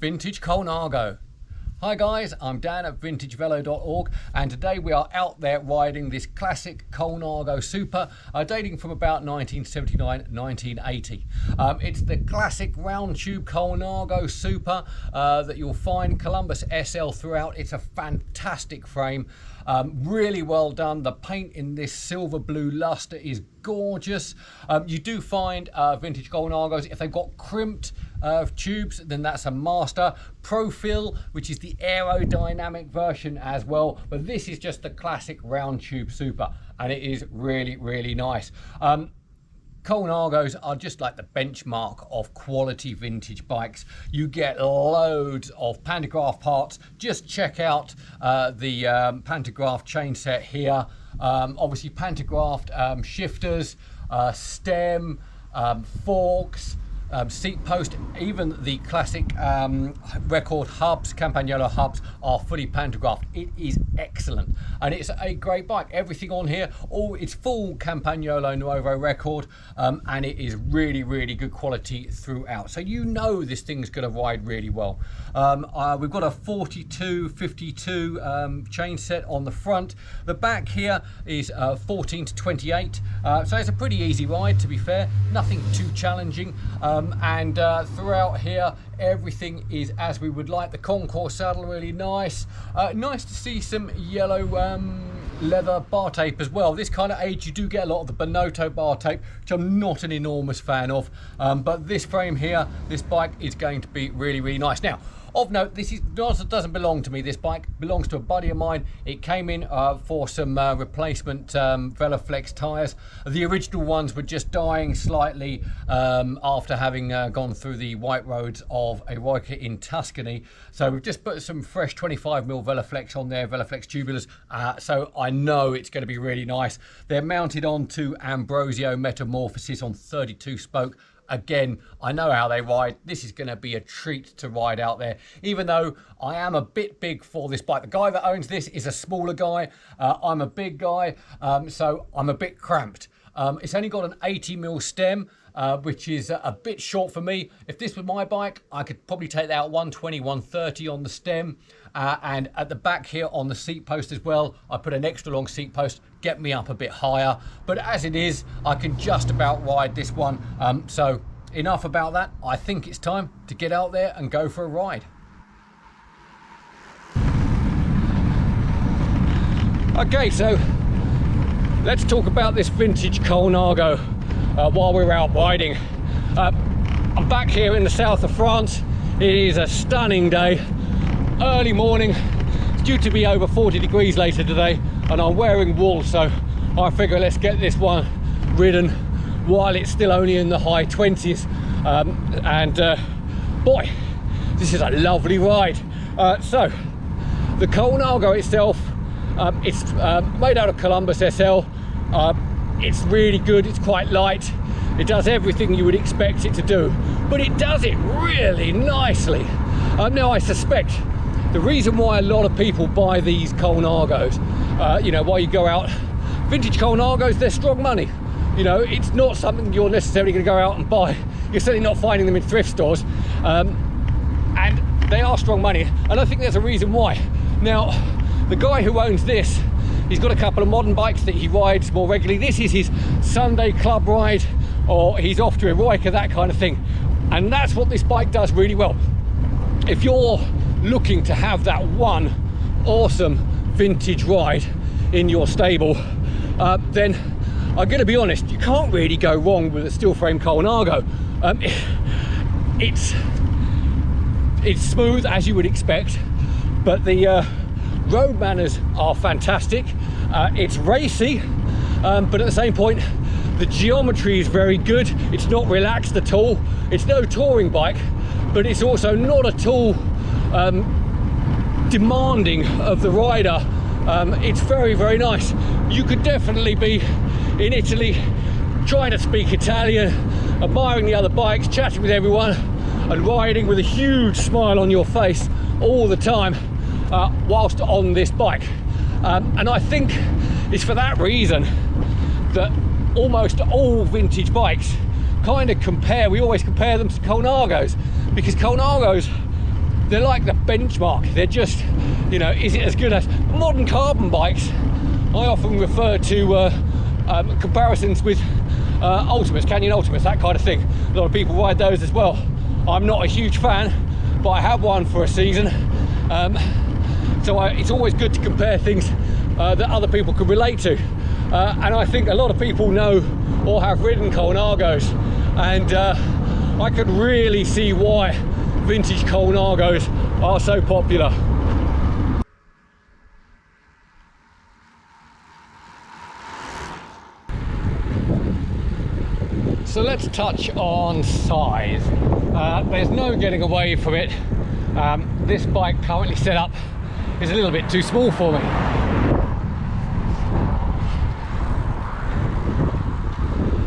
Vintage Colnago. Hi guys, I'm Dan at vintagevelo.org and today we are out there riding this classic Colnago Super dating from about 1979-1980. It's the classic round tube Colnago Super that you'll find Columbus SL throughout. It's a fantastic frame, really well done. The paint in this silver blue luster is gorgeous. You do find vintage Colnagos, if they've got crimped tubes, then that's a master. Profil, which is the aerodynamic version as well, but this is just the classic round tube Super and it is really nice. Colnagos are just like the benchmark of quality vintage bikes. You get loads of pantographed parts. Just check out the pantographed chain set here. Obviously pantographed shifters, stem, forks, seat post, even the classic record hubs, Campagnolo hubs, are fully pantographed. It is excellent and it's a great bike. Everything on here, it's full Campagnolo Nuovo record, and it is really good quality throughout. So you know this thing's going to ride really well. We've got a 42-52 chain set on the front. The back here is 14 to 28, so it's a pretty easy ride, to be fair, nothing too challenging. And throughout here everything is as we would like. The concourse saddle really nice. Nice to see some yellow leather bar tape as well. This kind of age you do get a lot of the Bonotto bar tape, which I'm not an enormous fan of, but this frame here, this bike is going to be really nice. Now, of note, this doesn't belong to me. This bike belongs to a buddy of mine. It came in for some replacement Veloflex tyres. The original ones were just dying slightly after having gone through the white roads of Eroica in Tuscany. So we've just put some fresh 25mm Veloflex on there, Veloflex tubulars. So I know it's going to be really nice. They're mounted onto Ambrosio Metamorphosis on 32 spoke. Again, I know how they ride. This is going to be a treat to ride out there, even though I am a bit big for this bike. The guy that owns this is a smaller guy. I'm a big guy, so I'm a bit cramped. It's only got an 80mm stem, which is a bit short for me. If this was my bike, I could probably take that out 120, 130 on the stem. And at the back here on the seat post as well, I put an extra long seat post, get me up a bit higher. But as it is, I can just about ride this one. So enough about that. I think it's time to get out there and go for a ride. Okay, so let's talk about this vintage Colnago while we're out riding. I'm back here in the south of France. It is a stunning day. Early morning. It's due to be over 40 degrees later today and I'm wearing wool, so I figure let's get this one ridden while it's still only in the high 20s. Boy, this is a lovely ride. So the Colnago itself, it's made out of Columbus SL. It's really good. It's quite light. It does everything you would expect it to do, but it does it really nicely. Now I suspect the reason why a lot of people buy these Colnagos, you know, why you go out, vintage Colnagos, they're strong money. You know, it's not something you're necessarily going to go out and buy. You're certainly not finding them in thrift stores, and they are strong money, and I think there's a reason why. Now, the guy who owns this, he's got a couple of modern bikes that he rides more regularly. This is his Sunday club ride, or he's off to Eroica, that kind of thing, and that's what this bike does really well. If you're looking to have that one awesome vintage ride in your stable, then I'm going to be honest, you can't really go wrong with a steel frame Colnago. It's smooth as you would expect, but the road manners are fantastic. It's racy, but at the same point the geometry is very good. It's not relaxed at all. It's no touring bike, but it's also not at all demanding of the rider. It's very nice. You could definitely be in Italy trying to speak Italian, admiring the other bikes, chatting with everyone and riding with a huge smile on your face all the time whilst on this bike. And I think it's for that reason that almost all vintage bikes kind of compare, we always compare them to Colnagos, because Colnagos they're like the benchmark. They're just, you know, is it as good as modern carbon bikes? I often refer to comparisons with Ultimates, Canyon Ultimates, that kind of thing. A lot of people ride those as well. I'm not a huge fan, but I have one for a season. So it's always good to compare things that other people can relate to. And I think a lot of people know or have ridden Colnagos, and I can really see why vintage Colnagos are so popular. So let's touch on size. There's no getting away from it. This bike currently set up is a little bit too small for me.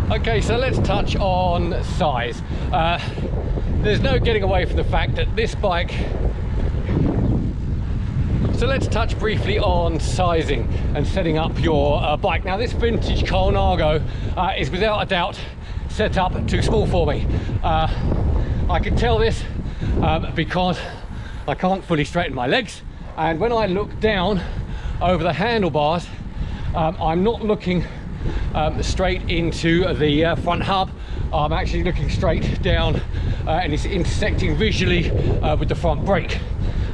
Okay, so let's touch on size. There's no getting away from the fact that this bike... So let's touch briefly on sizing and setting up your bike. Now, this vintage Colnago is without a doubt set up too small for me. I can tell this because I can't fully straighten my legs, and when I look down over the handlebars, I'm not looking straight into the front hub. I'm actually looking straight down and it's intersecting visually with the front brake.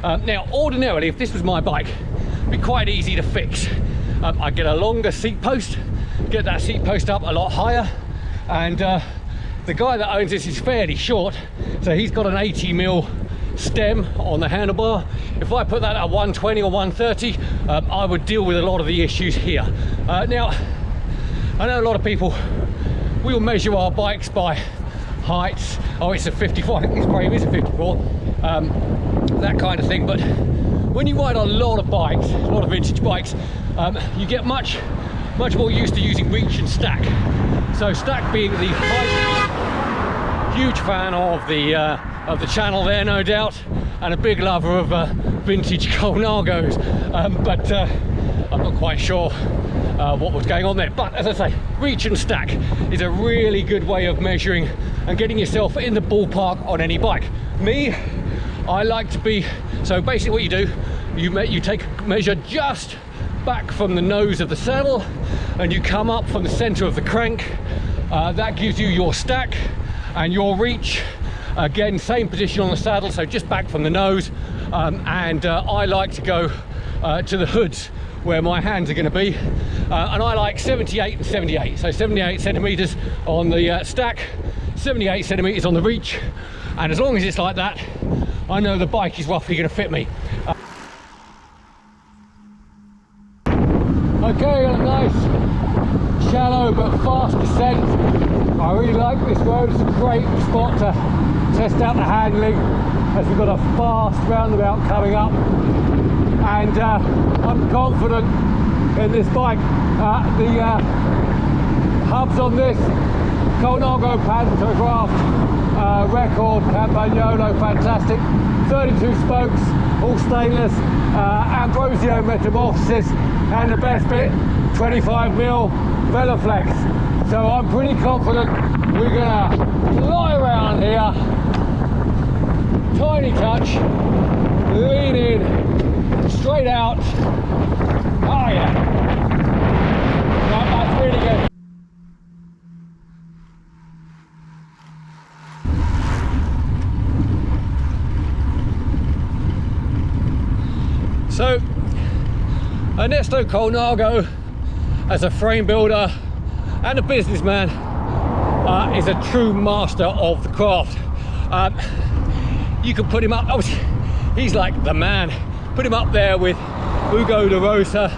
Now, ordinarily, if this was my bike, it'd be quite easy to fix. I'd get a longer seat post, get that seat post up a lot higher, and the guy that owns this is fairly short, so he's got an 80mm stem on the handlebar. If I put that at 120 or 130, I would deal with a lot of the issues here. Now, I know a lot of people will measure our bikes by heights. Oh, it's a 54, I think this frame is a 54, that kind of thing. But when you ride a lot of bikes, a lot of vintage bikes, you get much more used to using reach and stack. So stack being the height, huge fan of the channel there, no doubt, and a big lover of vintage Colnagos, but I'm not quite sure what was going on there. But as I say, reach and stack is a really good way of measuring and getting yourself in the ballpark on any bike. Me, I like to be, so basically what you do, you take a measure just back from the nose of the saddle, and you come up from the center of the crank. That gives you your stack and your reach. Again, same position on the saddle, so just back from the nose. And I like to go to the hoods where my hands are going to be, and I like 78 and 78. So 78 centimeters on the stack, 78 centimeters on the reach, and as long as it's like that, I know the bike is roughly going to fit me. Okay, a nice shallow but fast descent. I really like this road. It's a great spot to test out the handling, as we've got a fast roundabout coming up, and I'm confident in this bike. The hubs on this Colnago pantographed Record Campagnolo, fantastic, 32 spokes, all stainless, Ambrosio metamorphosis, and the best bit, 25mm Veloflex. So I'm pretty confident we're gonna fly around here, tiny touch, lean in, straight out. Oh yeah, that's really good. So, Ernesto Colnago, as a frame builder and a businessman, is a true master of the craft. You can put him up, obviously, he's like the man. Put him up there with Ugo De Rosa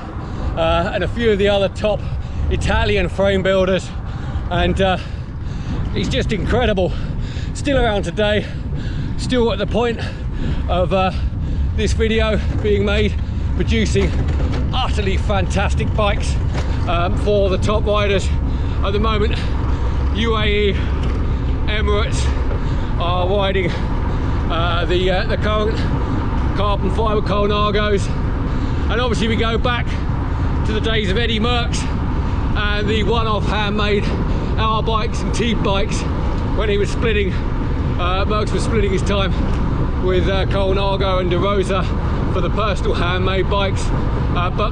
and a few of the other top Italian frame builders, and he's just incredible. Still around today, still at the point of this video being made, producing utterly fantastic bikes for the top riders. At the moment, UAE, Emirates are riding the current carbon fibre Colnagos, and obviously we go back to the days of Eddie Merckx and the one-off handmade hour bikes and team bikes when he was splitting, Merckx was splitting his time with Colnago and De Rosa for the personal handmade bikes, but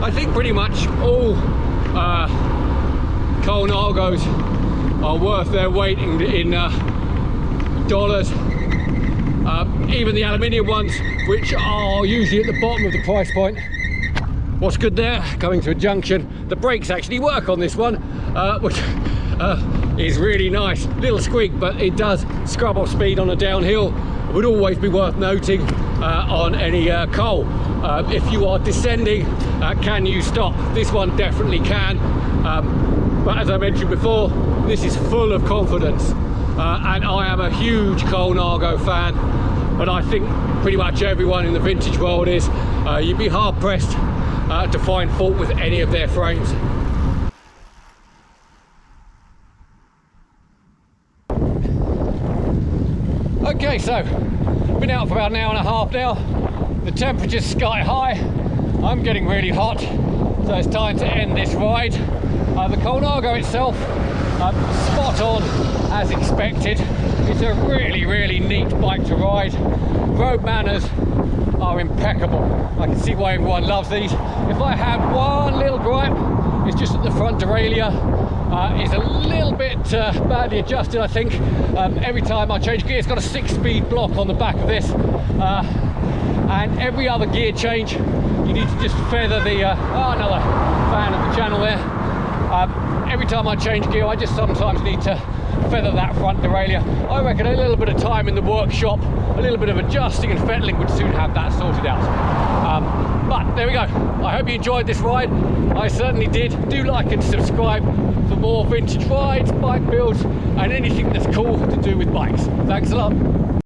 I think pretty much all Colnagos are worth their weight in dollars. Even the aluminium ones, which are usually at the bottom of the price point. What's good there, coming to a junction, the brakes actually work on this one, which is really nice. Little squeak, but it does scrub off speed on a downhill. It would always be worth noting on any coal. If you are descending, can you stop? This one definitely can, but as I mentioned before, this is full of confidence, and I am a huge Colnago fan, but I think pretty much everyone in the vintage world is. You'd be hard pressed to find fault with any of their frames. Okay, so been out for about an hour and a half now. The temperature's sky high. I'm getting really hot, so it's time to end this ride. The Colnago itself, spot on as expected. It's a really neat bike to ride. Road manners are impeccable. I can see why everyone loves these. If I had one little gripe, it's just that the front derailleur is a little bit badly adjusted, I think. Every time I change gear, it's got a 6-speed block on the back of this, and every other gear change you need to just feather the another fan of the channel there. Every time I change gear, I just sometimes need to feather that front derailleur. I reckon a little bit of time in the workshop, a little bit of adjusting and fettling would soon have that sorted out. But there we go. I hope you enjoyed this ride. I certainly did. Do like and subscribe for more vintage rides, bike builds, and anything that's cool to do with bikes. Thanks a lot.